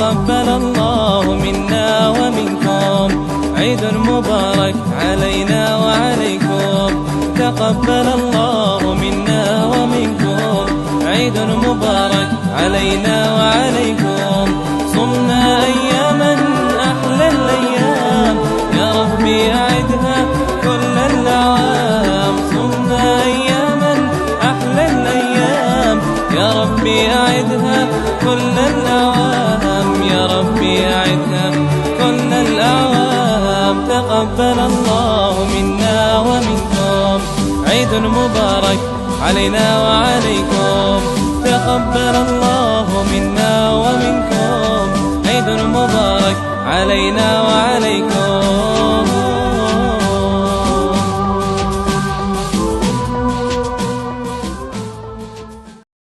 تقبل الله منا ومنكم، عيد مبارك علينا وعليكم. تقبل الله منا ومنكم، عيد مبارك علينا وعليكم. صمنا أياما أحلى الأيام، يا ربي أعدها كل الأعوام. صمنا أياما أحلى الأيام، يا ربي أعدها كل الأعوام، يا ربي أعدها كل الأعوام. تقبل الله منا ومنكم، عيد مبارك علينا وعليكم. تقبل الله منا ومنكم، عيد مبارك علينا وعليكم.